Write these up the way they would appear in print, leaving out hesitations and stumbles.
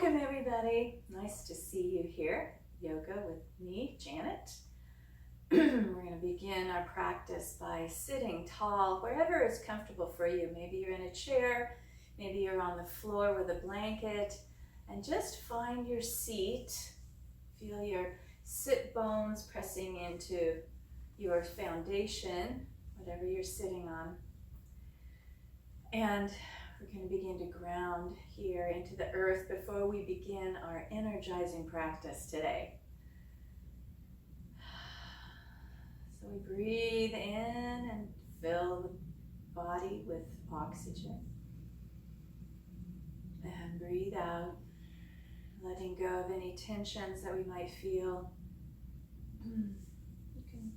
Welcome everybody. Nice to see you here. Yoga with me, Janet. We're going to begin our practice by sitting tall, wherever is comfortable for you. Maybe you're in a chair, maybe you're on the floor with a blanket, and just find your seat. Feel your sit bones pressing into your foundation, whatever you're sitting on. And we're going to begin to ground here into the earth before we begin our energizing practice today. So we breathe in and fill the body with oxygen. And breathe out, letting go of any tensions that we might feel. You can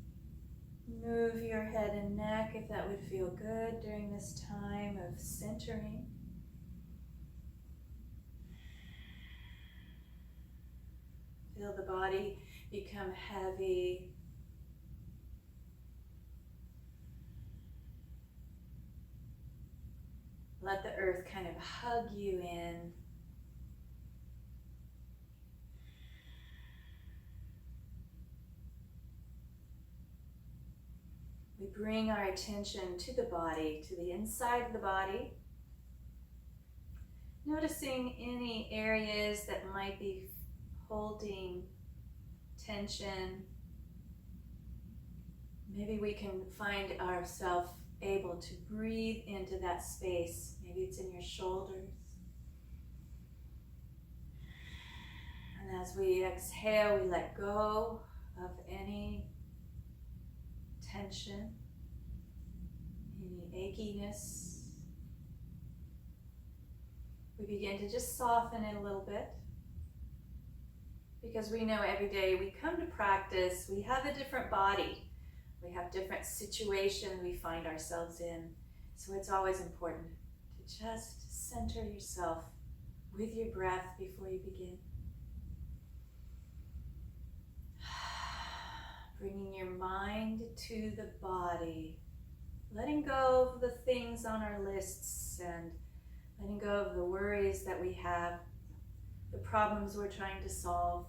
move your head and neck if that would feel good during this time of centering. Feel the body become heavy. Let the earth kind of hug you in. We bring our attention to the body, to the inside of the body. Noticing any areas that might be holding tension. Maybe we can find ourselves able to breathe into that space. Maybe it's in your shoulders. And as we exhale, we let go of any tension, any achiness. We begin to just soften it a little bit, because we know every day we come to practice, we have a different body. We have different situations we find ourselves in. So it's always important to just center yourself with your breath before you begin. Bringing your mind to the body, letting go of the things on our lists and letting go of the worries that we have, the problems we're trying to solve.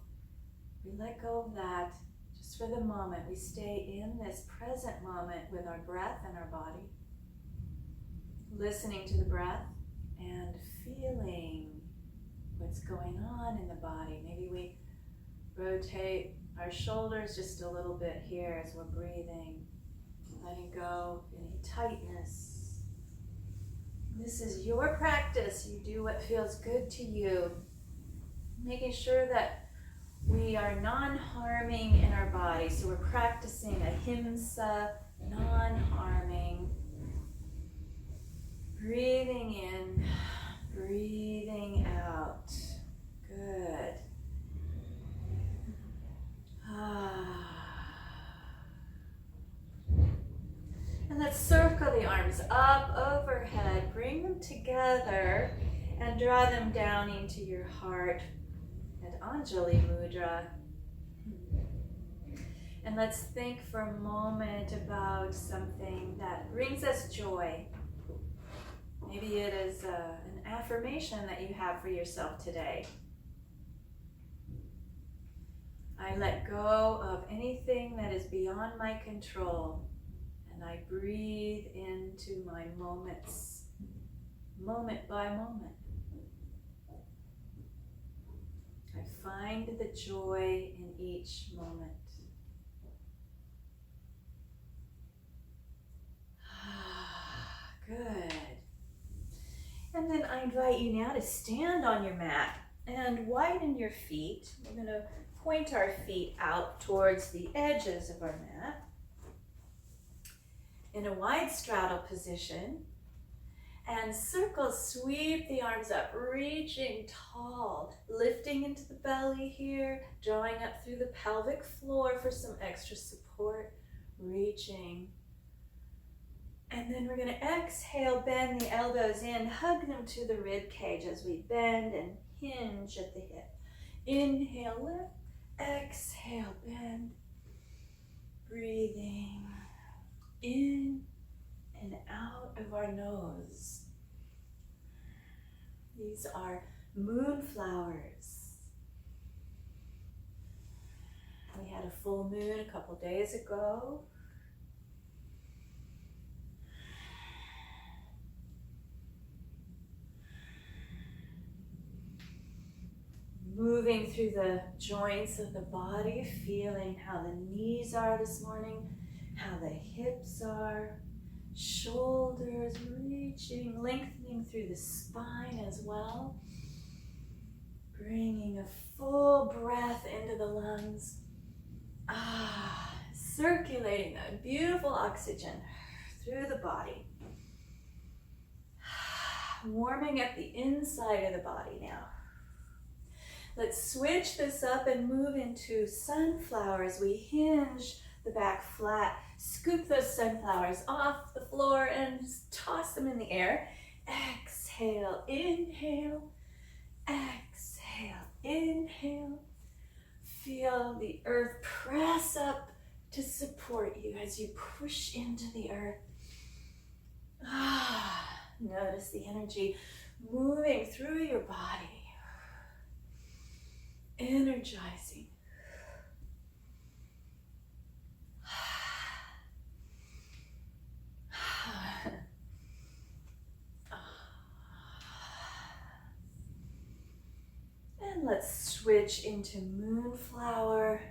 We let go of that just for the moment. We stay in this present moment with our breath and our body, listening to the breath and feeling what's going on in the body. Maybe we rotate our shoulders just a little bit here as we're breathing, letting go of any tightness. This is your practice. You do what feels good to you. Making sure that we are non-harming in our body. So we're practicing ahimsa, non-harming. Breathing in, breathing out. Good. And let's circle the arms up overhead. Bring them together and draw them down into your heart at Anjali Mudra. And let's think for a moment about something that brings us joy. Maybe it is an affirmation that you have for yourself today. I let go of anything that is beyond my control, and I breathe into my moments, moment by moment. I find the joy in each moment. Good. And then I invite you now to stand on your mat and widen your feet. We're going to point our feet out towards the edges of our mat in a wide straddle position. And circle, sweep the arms up, reaching tall, lifting into the belly here, drawing up through the pelvic floor for some extra support, reaching. And then we're going to exhale, bend the elbows in, hug them to the rib cage as we bend and hinge at the hip. Inhale, lift, exhale, bend, breathing in and out of our nose. These are moonflowers. We had a full moon a couple days ago. Moving through the joints of the body, feeling how the knees are this morning, how the hips are, shoulders reaching, lengthening through the spine as well. Bringing a full breath into the lungs. Circulating that beautiful oxygen through the body. Warming up the inside of the body now. Let's switch this up and move into sunflowers. We hinge the back flat, scoop those sunflowers off the floor and toss them in the air. Exhale, inhale, exhale, inhale. Feel the earth press up to support you as you push into the earth. Notice the energy moving through your body. Energizing. And let's switch into moonflower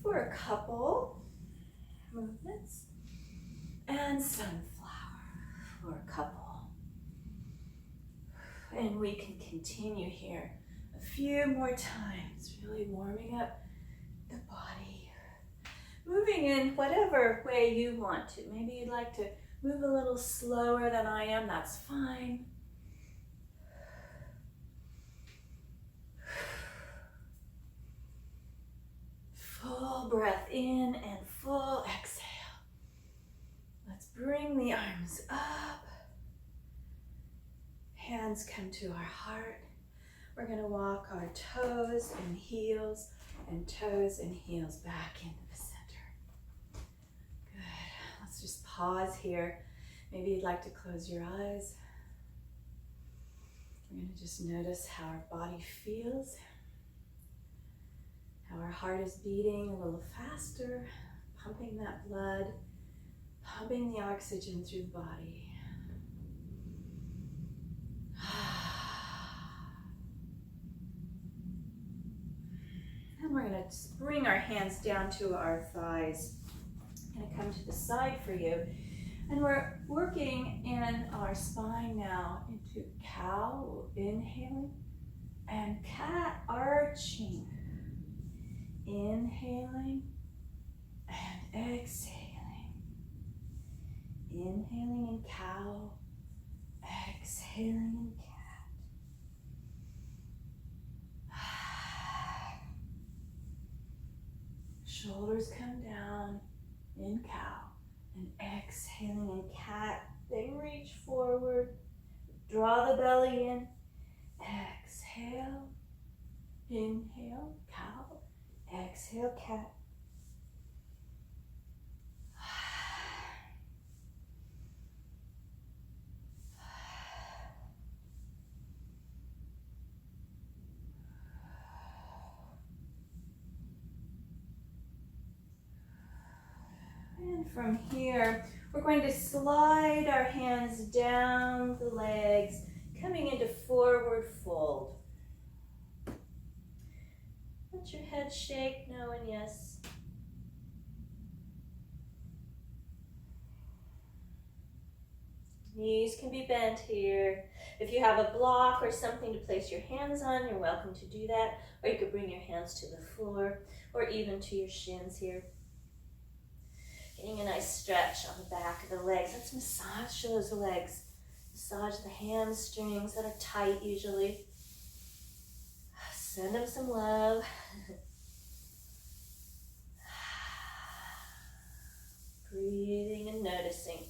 for a couple movements. And sunflower for a couple. And we can continue here a few more times, really warming up the body. Moving in whatever way you want to. Maybe you'd like to move a little slower than I am, that's fine. Full breath in and full exhale. Let's bring the arms up. Hands come to our heart. We're going to walk our toes and heels and toes and heels back into the center. Good. Let's just pause here. Maybe you'd like to close your eyes. We're going to just notice how our body feels, how our heart is beating a little faster, pumping that blood, pumping the oxygen through the body. And we're going to bring our hands down to our thighs. I'm going to come to the side for you. And we're working in our spine now into cow, inhaling, and cat, arching. Inhaling and exhaling. Inhaling in cow, exhaling in cat. Shoulders come down in cow and exhaling in cat. They reach forward. Draw the belly in. Exhale. Inhale, cow. Exhale, cat. And from here, we're going to slide our hands down the legs, coming into forward fold. Let your head shake, no and yes. Knees can be bent here. If you have a block or something to place your hands on, you're welcome to do that. Or you could bring your hands to the floor or even to your shins here. Getting a nice stretch on the back of the legs. Let's massage those legs. Massage the hamstrings that are tight usually. Send them some love. Breathing and noticing.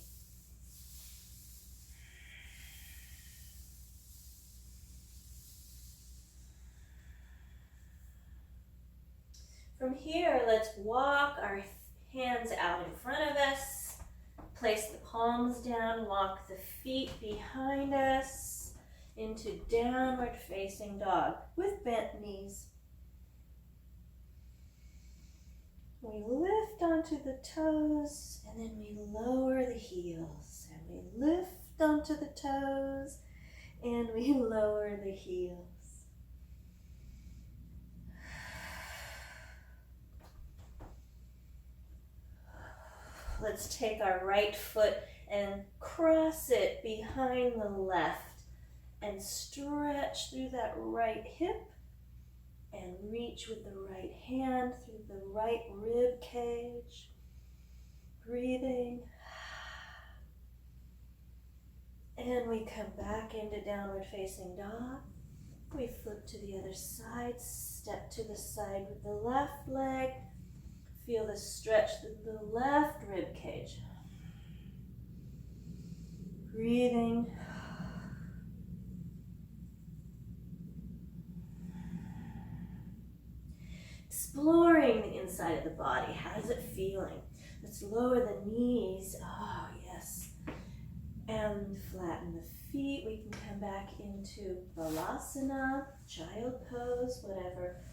From here, let's walk our hands out in front of us. Place the palms down, walk the feet behind us. into downward facing dog with bent knees. We lift onto the toes and then we lower the heels. And we lift onto the toes and we lower the heels. Let's take our right foot and cross it behind the left and stretch through that right hip and reach with the right hand through the right rib cage. Breathing. And we come back into downward facing dog. We flip to the other side, step to the side with the left leg. Feel the stretch through the left rib cage. Breathing. Exploring the inside of the body. How's it feeling? Let's lower the knees. Oh, yes. And flatten the feet. We can come back into Balasana, child pose, whatever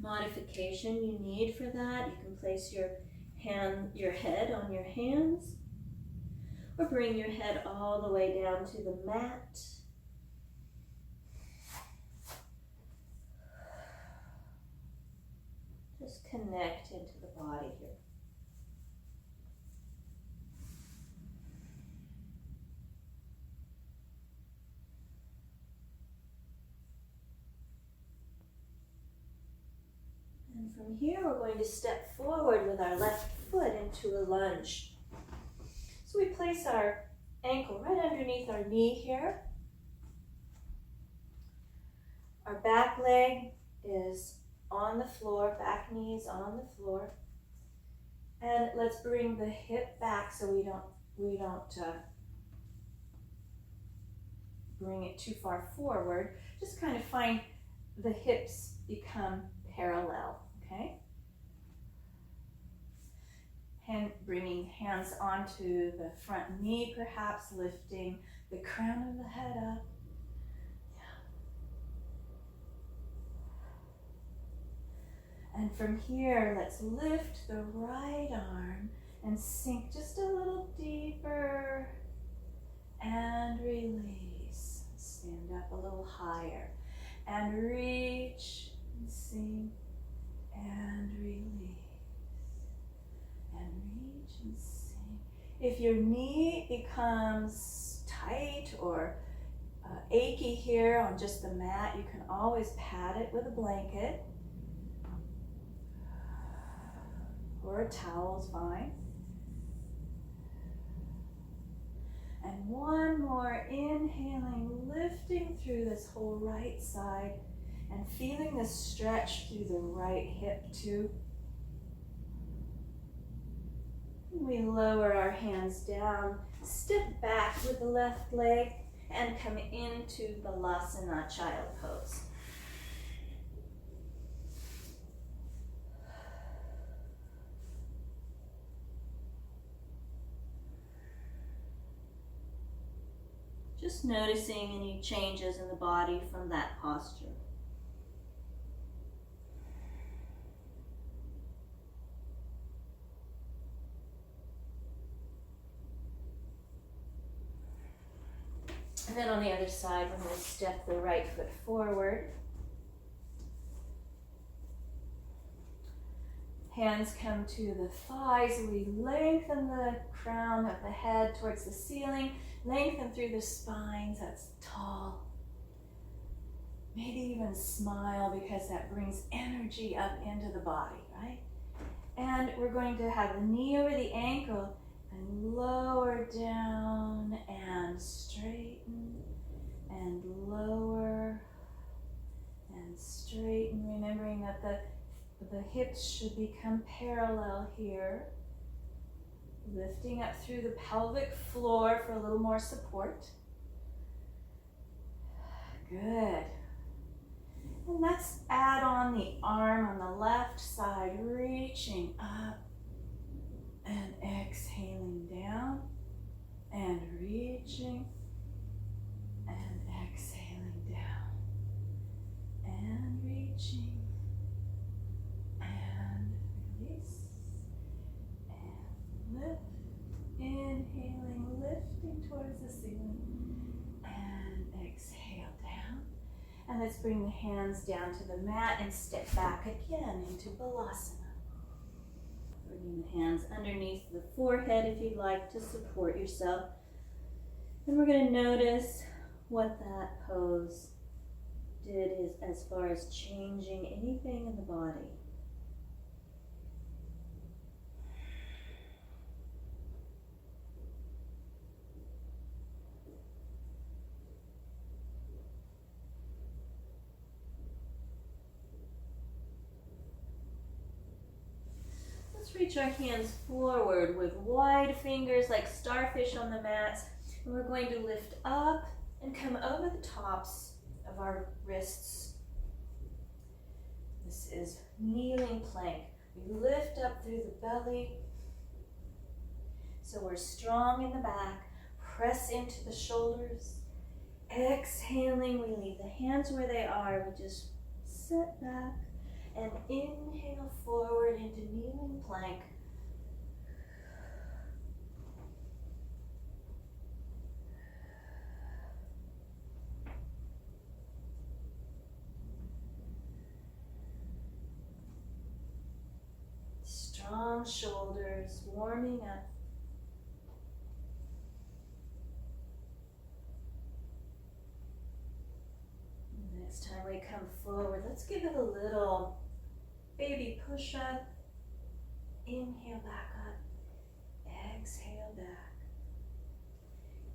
modification you need for that. You can place your head on your hands, or bring your head all the way down to the mat. Just connect into the body here. And from here, we're going to step forward with our left foot into a lunge. So we place our ankle right underneath our knee here. Our back leg is on the floor, back knee is on the floor. And let's bring the hip back so we don't bring it too far forward. Just kind of find the hips become parallel, okay? Bringing hands onto the front knee, perhaps lifting the crown of the head up. Yeah. And from here, let's lift the right arm and sink just a little deeper and release. Stand up a little higher and reach and sink and release. And reach and sink. If your knee becomes tight or achy here on just the mat, you can always pad it with a blanket or a towel is fine. And one more, inhaling, lifting through this whole right side and feeling the stretch through the right hip too. We lower our hands down, step back with the left leg, and come into Balasana, child pose. Just noticing any changes in the body from that posture. And then on the other side, we're going to step the right foot forward. Hands come to the thighs. We lengthen the crown of the head towards the ceiling. Lengthen through the spine, so that's tall. Maybe even smile because that brings energy up into the body, right? And we're going to have the knee over the ankle and lower down and straighten and lower and straighten, remembering that the hips should become parallel here. Lifting up through the pelvic floor for a little more support. Good. And let's add on the arm on the left side, reaching up and exhaling down and reaching and Inhaling, lifting towards the ceiling. And exhale down. And let's bring the hands down to the mat and step back again into Balasana. Bringing the hands underneath the forehead if you'd like to support yourself. And we're going to notice what that pose did as far as changing anything in the body. Let's reach our hands forward with wide fingers like starfish on the mats. And we're going to lift up and come over the tops of our wrists. This is kneeling plank. We lift up through the belly. So we're strong in the back. Press into the shoulders. Exhaling, we leave the hands where they are. We just sit back. And inhale forward into kneeling plank. Strong shoulders, warming up. Next time we come forward, let's give it a little baby push up. Inhale back up. Exhale back.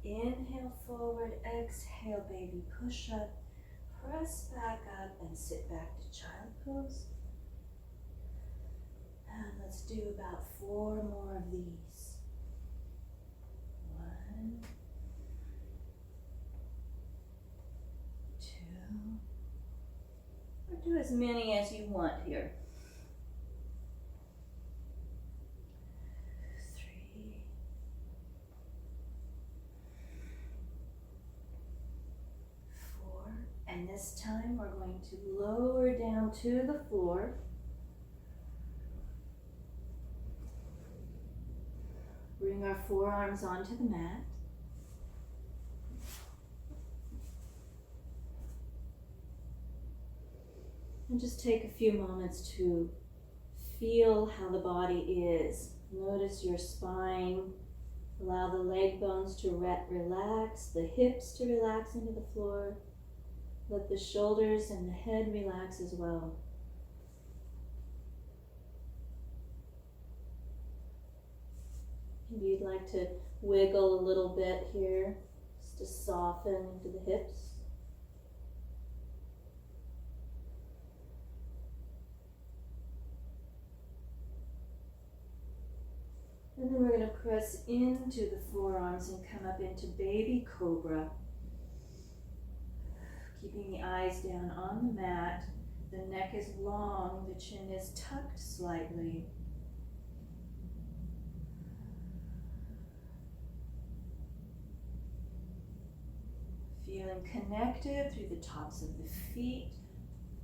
Inhale forward. Exhale baby push up. Press back up and sit back to child pose. And let's do about 4 more of these. 1, 2, or do as many as you want here. 3, 4, and this time we're going to lower down to the floor. Bring our forearms onto the mat. And just take a few moments to feel how the body is. Notice your spine. Allow the leg bones to relax, the hips to relax into the floor. Let the shoulders and the head relax as well. Maybe you'd like to wiggle a little bit here, just to soften into the hips. And then we're going to press into the forearms and come up into baby cobra. Keeping the eyes down on the mat. The neck is long, the chin is tucked slightly. Feeling connected through the tops of the feet,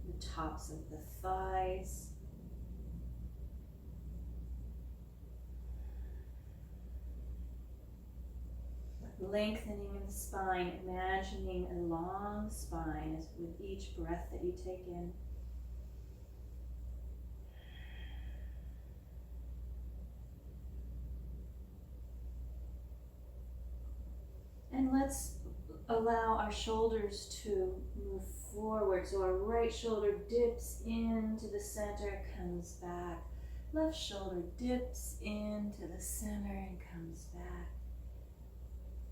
the tops of the thighs. Lengthening in the spine, imagining a long spine as with each breath that you take in. And let's allow our shoulders to move forward. So our right shoulder dips into the center, comes back. Left shoulder dips into the center and comes back.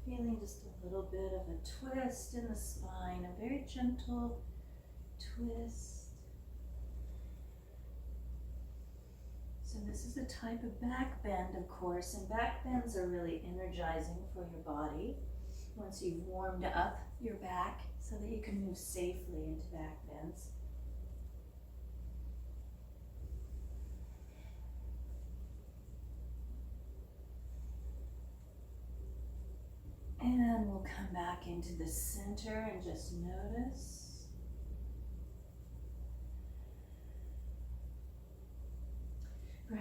Feeling just a little bit of a twist in the spine, a very gentle twist. So this is a type of back bend, of course, and back bends are really energizing for your body once you've warmed up your back so that you can move safely into back bends. And we'll come back into the center and just notice.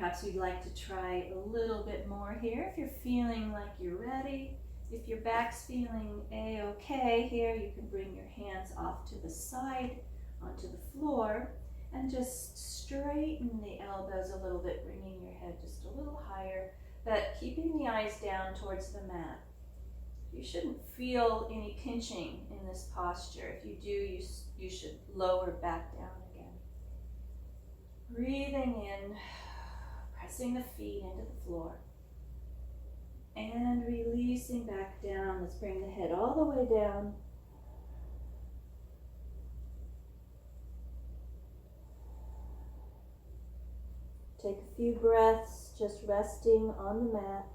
Perhaps you'd like to try a little bit more here if you're feeling like you're ready. If your back's feeling a-okay here, you can bring your hands off to the side onto the floor and just straighten the elbows a little bit, bringing your head just a little higher, but keeping the eyes down towards the mat. You shouldn't feel any pinching in this posture. If you do, you should lower back down again. Breathing in, pressing the feet into the floor. And releasing back down. Let's bring the head all the way down. Take a few breaths, just resting on the mat.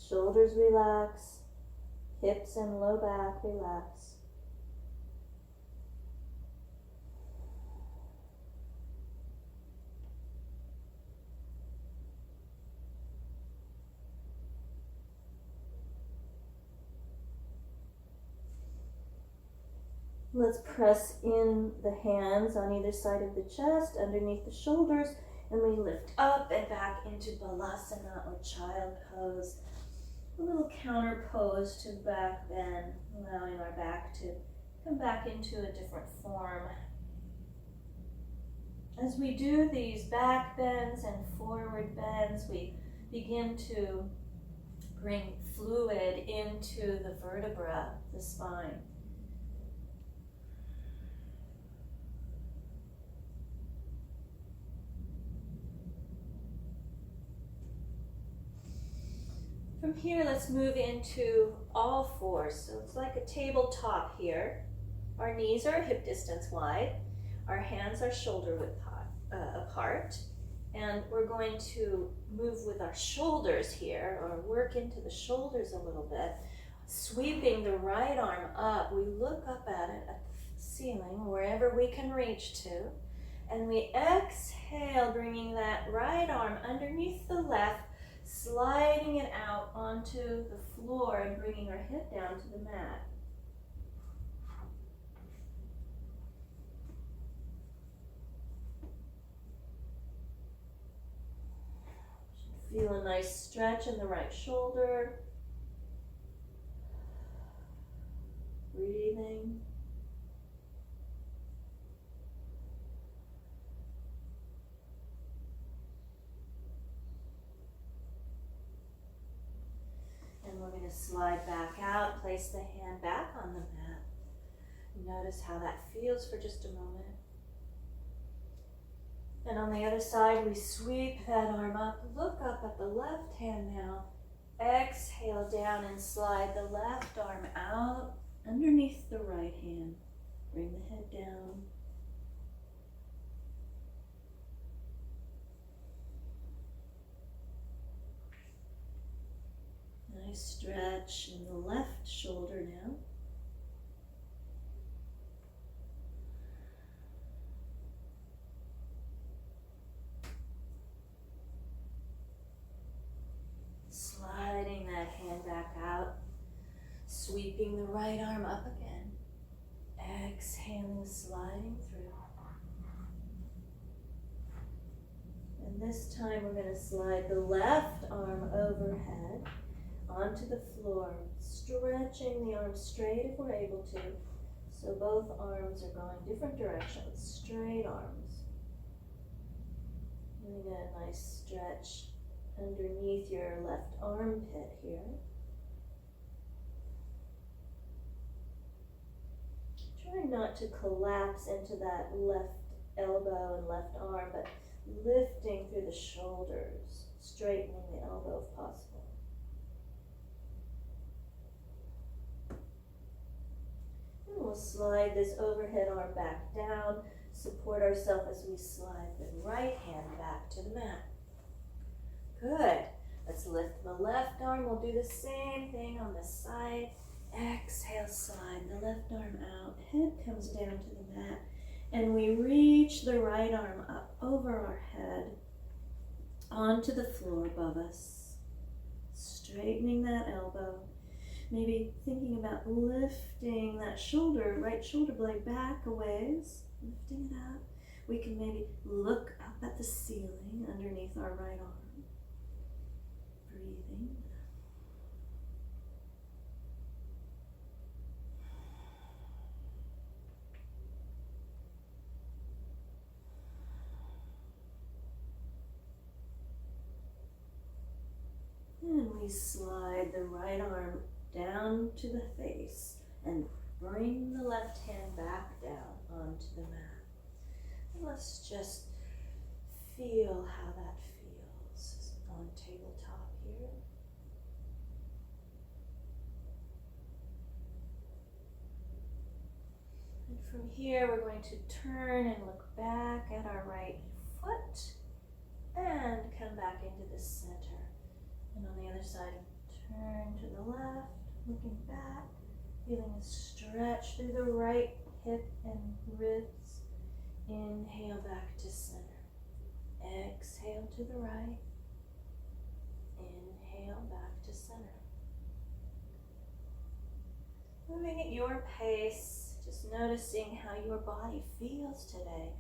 Shoulders relax, hips and low back relax. Let's press in the hands on either side of the chest, underneath the shoulders, and we lift up and back into Balasana or Child Pose. A little counter pose to back bend, allowing our back to come back into a different form. As we do these back bends and forward bends, we begin to bring fluid into the vertebra, the spine. From here, let's move into all fours. So it's like a tabletop here. Our knees are hip distance wide. Our hands are shoulder width apart. And we're going to move with our shoulders here, or work into the shoulders a little bit. Sweeping the right arm up, we look up at it at the ceiling, wherever we can reach to. And we exhale, bringing that right arm underneath the left, sliding it out onto the floor and bringing our head down to the mat. Feel a nice stretch in the right shoulder. Breathing. And we're going to slide back out, place the hand back on the mat. Notice how that feels for just a moment. And on the other side, we sweep that arm up, look up at the left hand now. Exhale down and slide the left arm out underneath the right hand. Bring the head down. Nice stretch in the left shoulder now. Sliding that hand back out, sweeping the right arm up again, exhaling, sliding through. And this time we're going to slide the left arm overhead onto the floor, stretching the arm straight if we're able to. So both arms are going different directions, straight arms. Doing a nice stretch underneath your left armpit here. Try not to collapse into that left elbow and left arm, but lifting through the shoulders, straightening the elbow if possible. And we'll slide this overhead arm back down, support ourselves as we slide the right hand back to the mat. Good. Let's lift the left arm. We'll do the same thing on the side. Exhale, slide the left arm out. Head comes down to the mat. And we reach the right arm up over our head onto the floor above us. Straightening that elbow. Maybe thinking about lifting that shoulder, right shoulder blade back a ways. Lifting it up. We can maybe look up at the ceiling underneath our right arm. Breathing. And we slide the right arm down to the face and bring the left hand back down onto the mat. And let's just feel how that feels on tabletop here. And from here, we're going to turn and look back at our right foot and come back into the center. And on the other side, turn to the left, looking back, feeling a stretch through the right hip and ribs. Inhale back to center. Exhale to the right. Inhale back to center. Moving at your pace, just noticing how your body feels today.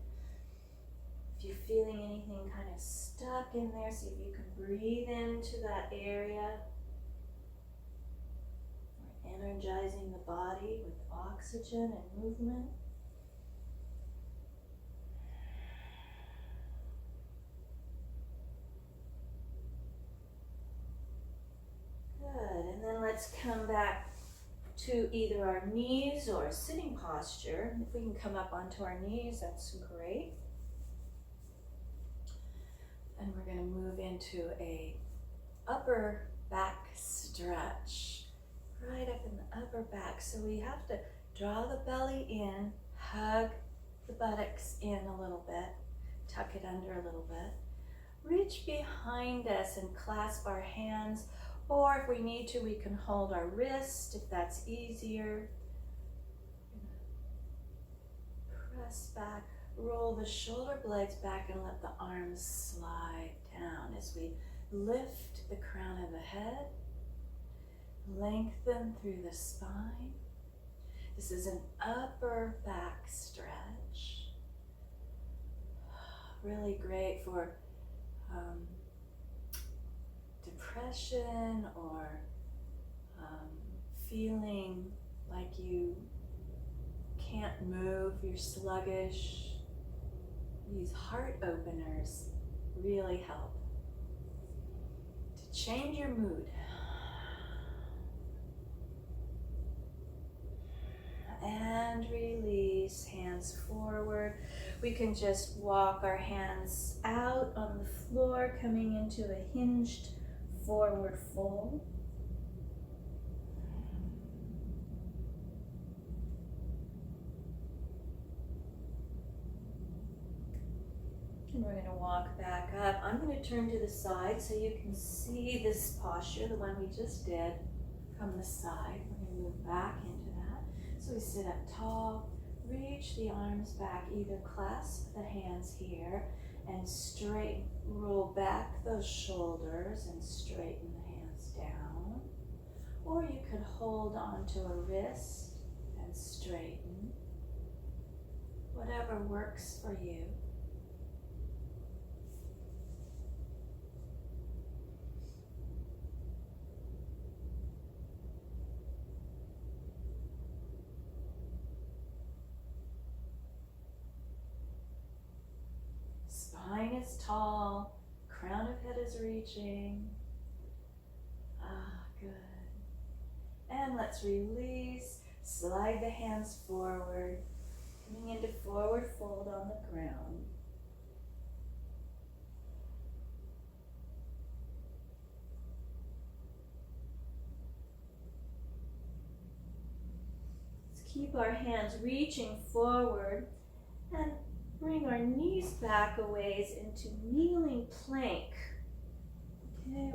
If you're feeling anything kind of stuck in there, see if you can breathe into that area. We're energizing the body with oxygen and movement. Good, and then let's come back to either our knees or sitting posture. If we can come up onto our knees, that's great. And we're going to move into a upper back stretch, right up in the upper back. So we have to draw the belly in, hug the buttocks in a little bit, tuck it under a little bit. Reach behind us and clasp our hands, or if we need to, we can hold our wrist if that's easier. Press back. Roll the shoulder blades back and let the arms slide down as we lift the crown of the head, lengthen through the spine. This is an upper back stretch. Really great for depression or feeling like you can't move, you're sluggish. These heart openers really help to change your mood. And release, hands forward. We can just walk our hands out on the floor, coming into a hinged forward fold. And we're going to walk back up. I'm going to turn to the side so you can see this posture, the one we just did, from the side. We're going to move back into that. So we sit up tall, reach the arms back, either clasp the hands here and straighten, roll back those shoulders and straighten the hands down. Or you could hold onto a wrist and straighten. Whatever works for you. Spine is tall, crown of head is reaching. Good. And let's release, slide the hands forward, coming into forward fold on the ground. Let's keep our hands reaching forward and bring our knees back a ways into kneeling plank. Okay,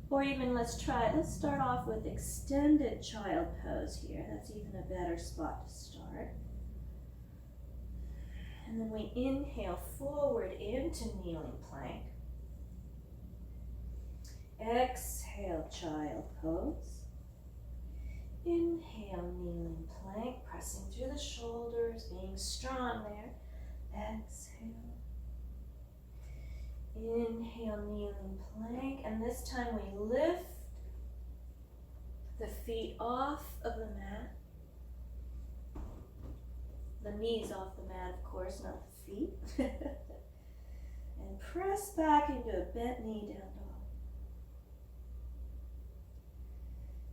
or even let's start off with extended child pose here. That's even a better spot to start. And then we inhale forward into kneeling plank. Exhale, child pose. Inhale, kneeling plank, pressing through the shoulders, being strong there. Exhale. Inhale, kneeling plank, and this time we lift the feet off of the mat. The knees off the mat, of course, not the feet. And press back into a bent knee, down dog.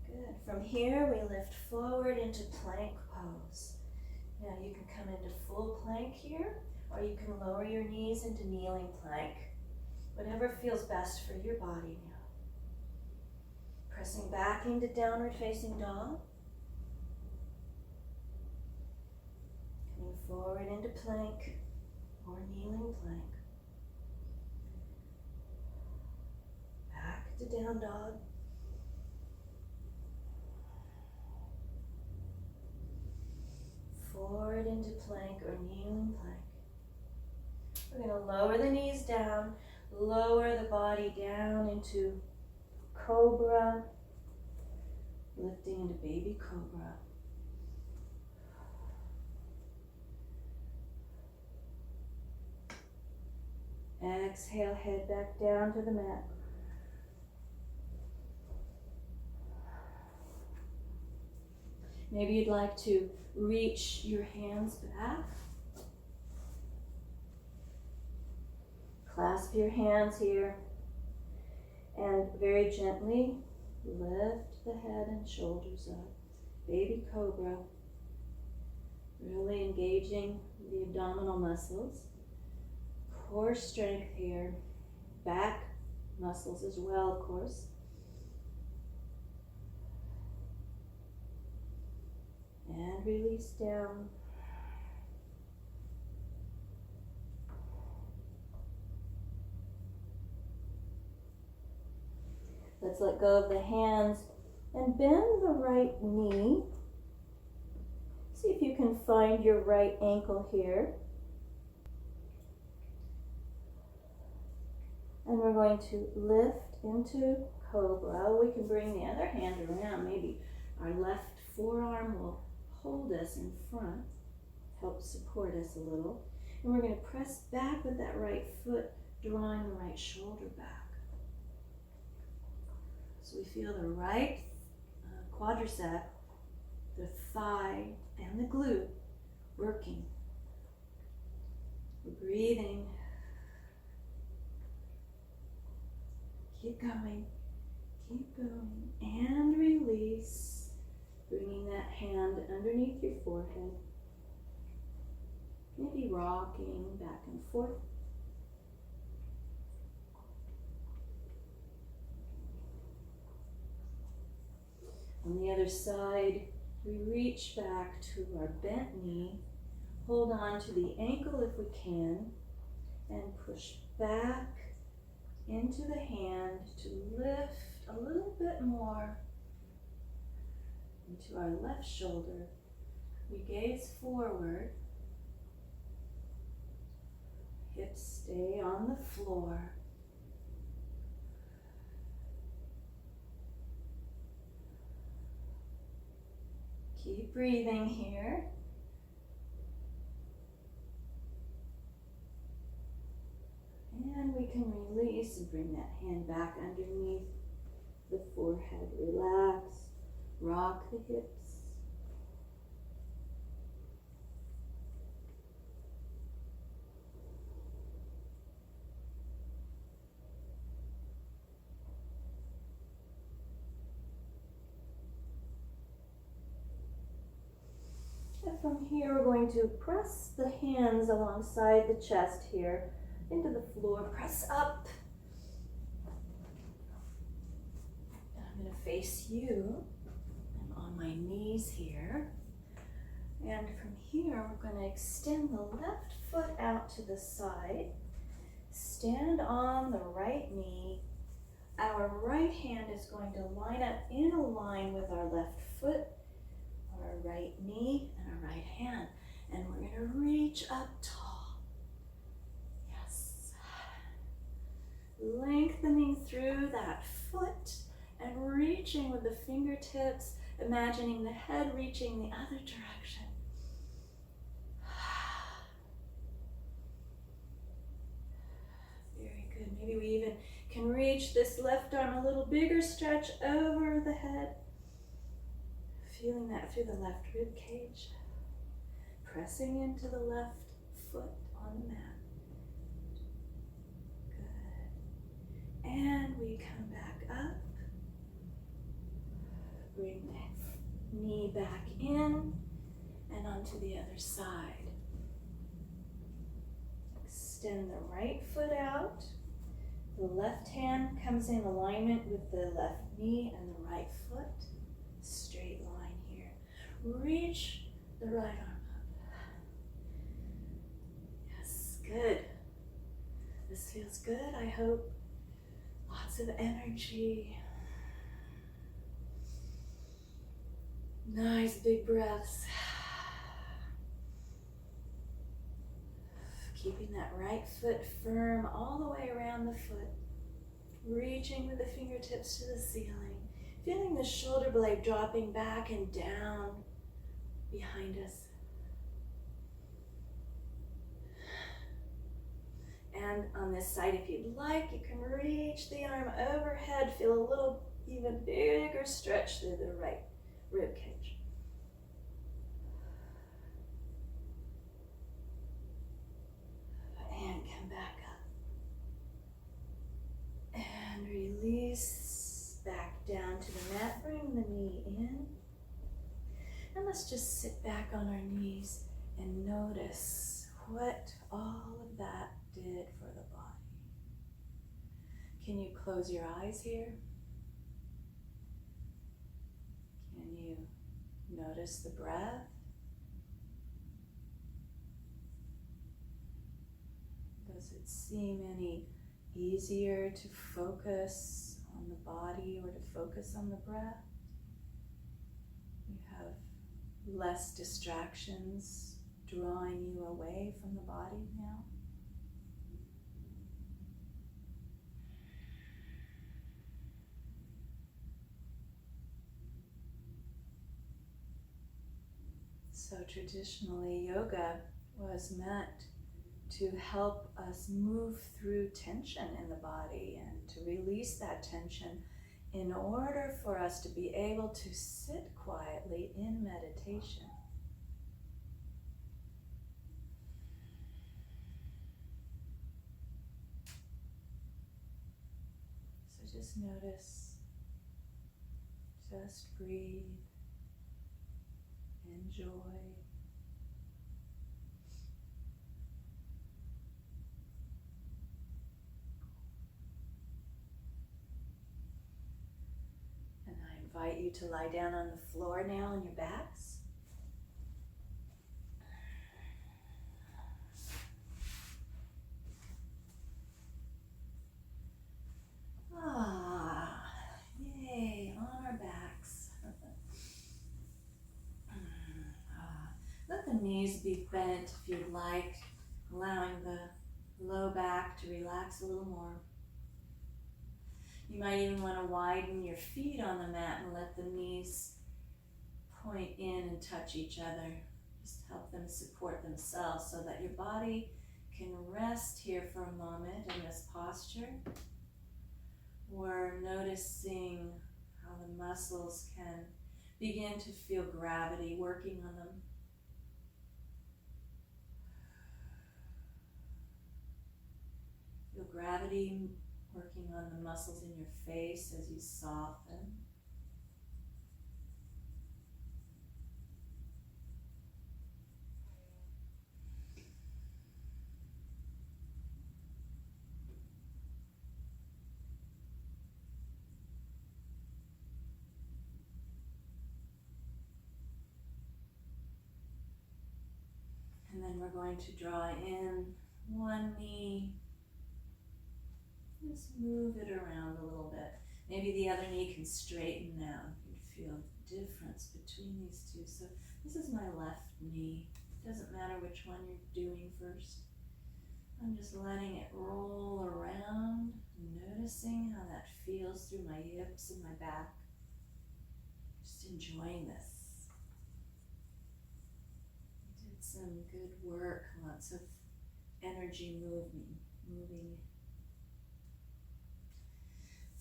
Good. From here, we lift forward into plank pose. Now you can come into full plank here, or you can lower your knees into kneeling plank. Whatever feels best for your body now. Pressing back into downward facing dog. Coming forward into plank or kneeling plank. Back to down dog. Forward into plank or kneeling plank. We're going to lower the knees down, lower the body down into cobra, lifting into baby cobra. Exhale, head back down to the mat. Maybe you'd like to reach your hands back. Clasp your hands here and very gently lift the head and shoulders up. Baby cobra. Really engaging the abdominal muscles. Core strength here. Back muscles as well, of course. And release down. Let's let go of the hands and bend the right knee. See if you can find your right ankle here. And we're going to lift into cobra. We can bring the other hand around. Maybe our left forearm will hold us in front, help support us a little. And we're going to press back with that right foot, drawing the right shoulder back. So we feel the right quadricep, the thigh, and the glute working. We're breathing. Keep going, and release. Bringing that hand underneath your forehead. Maybe rocking back and forth. On the other side, we reach back to our bent knee. Hold on to the ankle if we can, and push back into the hand to lift a little bit more into our left shoulder. We gaze forward. Hips stay on the floor. Keep breathing here. And we can release and bring that hand back underneath the forehead. Relax. Rock the hips. And from here we're going to press the hands alongside the chest here into the floor. Press up. I'm going to face you. I'm on my knees here. And from here we're going to extend the left foot out to the side. Stand on the right knee. Our right hand is going to line up in a line with our left foot, our right knee, and our right hand. And we're going to reach up tall. Yes. Lengthening through that foot and reaching with the fingertips, imagining the head reaching the other direction. you even can reach this left arm a little bigger, stretch over the head. Feeling that through the left rib cage. Pressing into the left foot on the mat. Good. And we come back up. Bring the knee back in and onto the other side. Extend the right foot out. The left hand comes in alignment with the left knee and the right foot. Straight line here. Reach the right arm up. Yes, good. This feels good, I hope. Lots of energy. Nice big breaths. Keeping that right foot firm all the way around the foot. Reaching with the fingertips to the ceiling. Feeling the shoulder blade dropping back and down behind us. And on this side, if you'd like, you can reach the arm overhead. Feel a little even bigger stretch through the right rib cage. And come back up. And release back down to the mat. Bring the knee in. And let's just sit back on our knees and notice what all of that did for the body. Can you close your eyes here? Can you notice the breath? Does it seem any easier to focus on the body or to focus on the breath? You have less distractions drawing you away from the body now? So traditionally, yoga was meant to help us move through tension in the body and to release that tension in order for us to be able to sit quietly in meditation. So just notice, just breathe, enjoy. I invite you to lie down on the floor now on your backs. Yay, on our backs. Let the knees be bent if you'd like, allowing the low back to relax a little more. You might even want to widen your feet on the mat and let the knees point in and touch each other. Just help them support themselves so that your body can rest here for a moment in this posture. We're noticing how the muscles can begin to feel gravity working on them. Feel gravity working on the muscles in your face as you soften. And then we're going to draw in one knee. Just move it around a little bit. Maybe the other knee can straighten now. You can feel the difference between these two. So this is my left knee. It doesn't matter which one you're doing first. I'm just letting it roll around, noticing how that feels through my hips and my back. Just enjoying this. I did some good work, lots of energy moving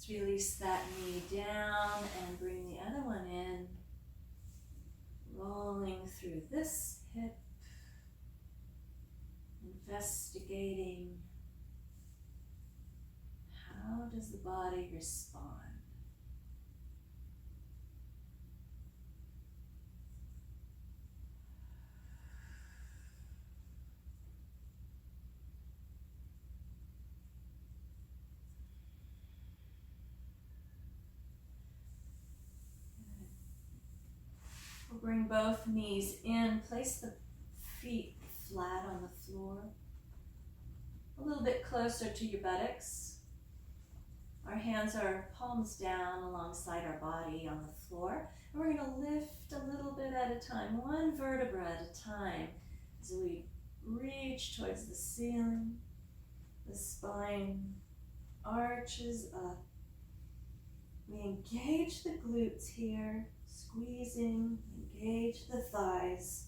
Let's release that knee down and bring the other one in, rolling through this hip, investigating how does the body respond. We'll bring both knees in, place the feet flat on the floor, a little bit closer to your buttocks. Our hands are palms down alongside our body on the floor. And we're going to lift a little bit at a time, one vertebra at a time, as we reach towards the ceiling. The spine arches up. We engage the glutes here, squeezing, engage the thighs.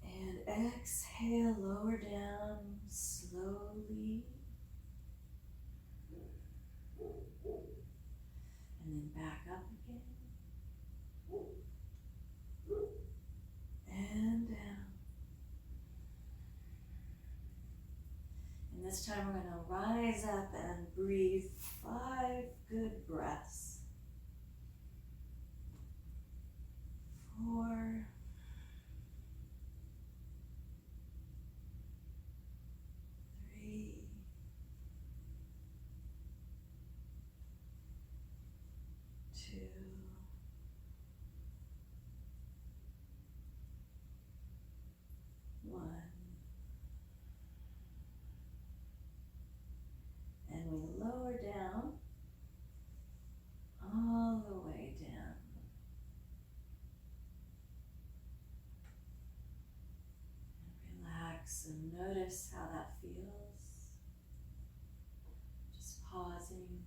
And exhale, lower down slowly. And then back up again. And down. And this time we're going to rise up and breathe 5 good breaths. 4. 3. 2. 1. And we lower down, all the way down. And relax and notice how that feels. Just pausing.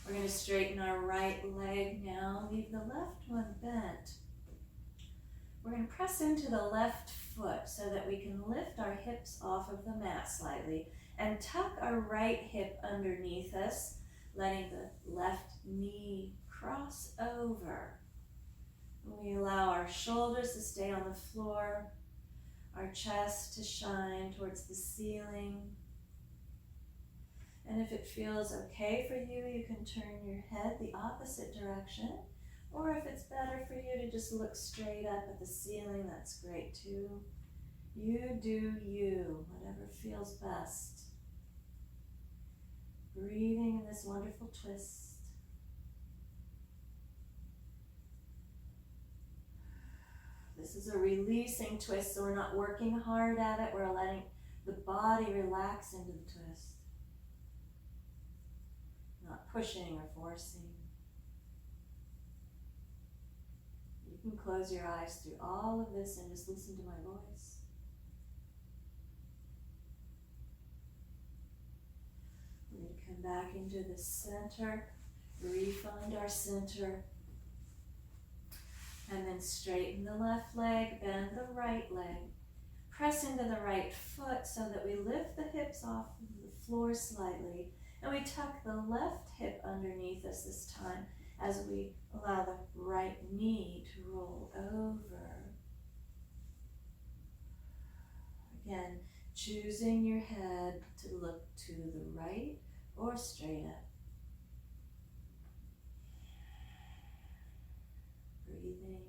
We're going to straighten our right leg now. Leave the left one bent. We're going to press into the left foot so that we can lift our hips off of the mat slightly and tuck our right hip underneath us, letting the left knee cross over. We allow our shoulders to stay on the floor, our chest to shine towards the ceiling. And if it feels okay for you, you can turn your head the opposite direction. Or if it's better for you to just look straight up at the ceiling, that's great too. You do you, whatever feels best. Breathing in this wonderful twist. This is a releasing twist, so we're not working hard at it. We're letting the body relax into the twist. Not pushing or forcing. You can close your eyes through all of this and just listen to my voice. We're going to come back into the center, refund our center, and then straighten the left leg, bend the right leg, press into the right foot so that we lift the hips off the floor slightly, and we tuck the left hip underneath us this time as we allow the right knee to roll over. Again, choosing your head to look to the right or straight up. Breathing.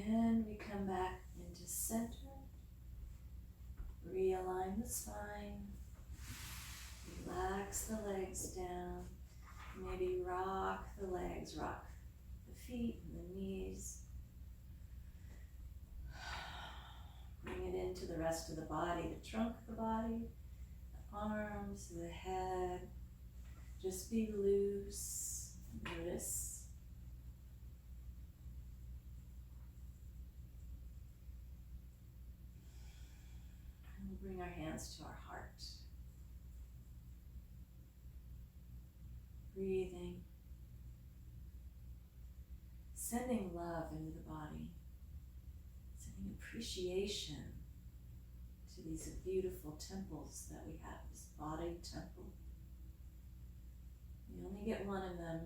And we come back into center. Realign the spine. Relax the legs down. Maybe rock the legs, rock the feet and the knees. Bring it into the rest of the body, the trunk of the body, the arms, the head. Just be loose. Notice. Bring our hands to our heart. Breathing. Sending love into the body. Sending appreciation to these beautiful temples that we have, this body temple. We only get one of them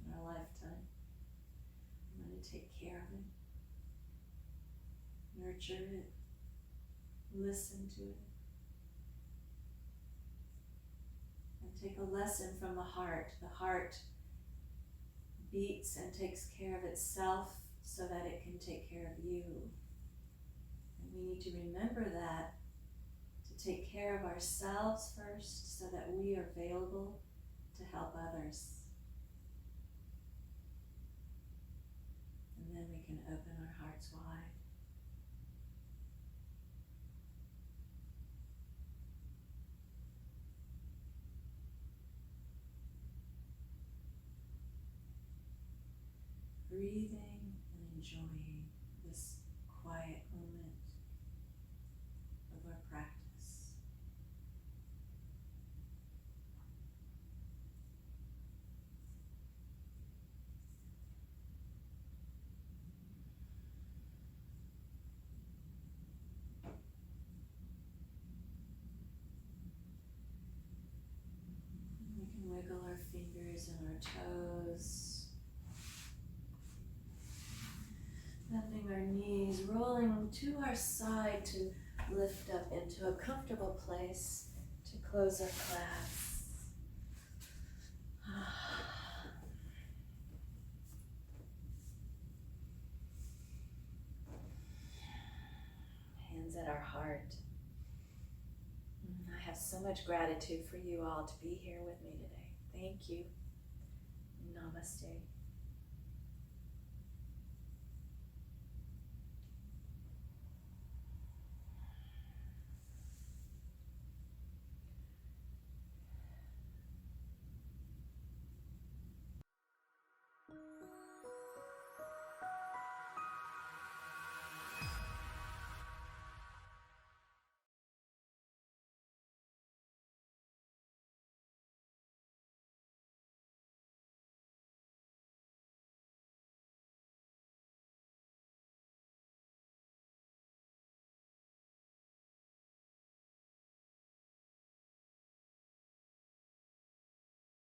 in our lifetime. We want to take care of it, nurture it, listen to it, and take a lesson from the heart. The heart beats and takes care of itself so that it can take care of you. And we need to remember that, to take care of ourselves first so that we are available to help others. And then we can open our hearts wide. Breathing and enjoying this quiet moment of our practice. We can wiggle our fingers and our toes. Bending our knees, rolling to our side to lift up into a comfortable place to close our class. Hands at our heart. I have so much gratitude for you all to be here with me today. Thank you. Namaste.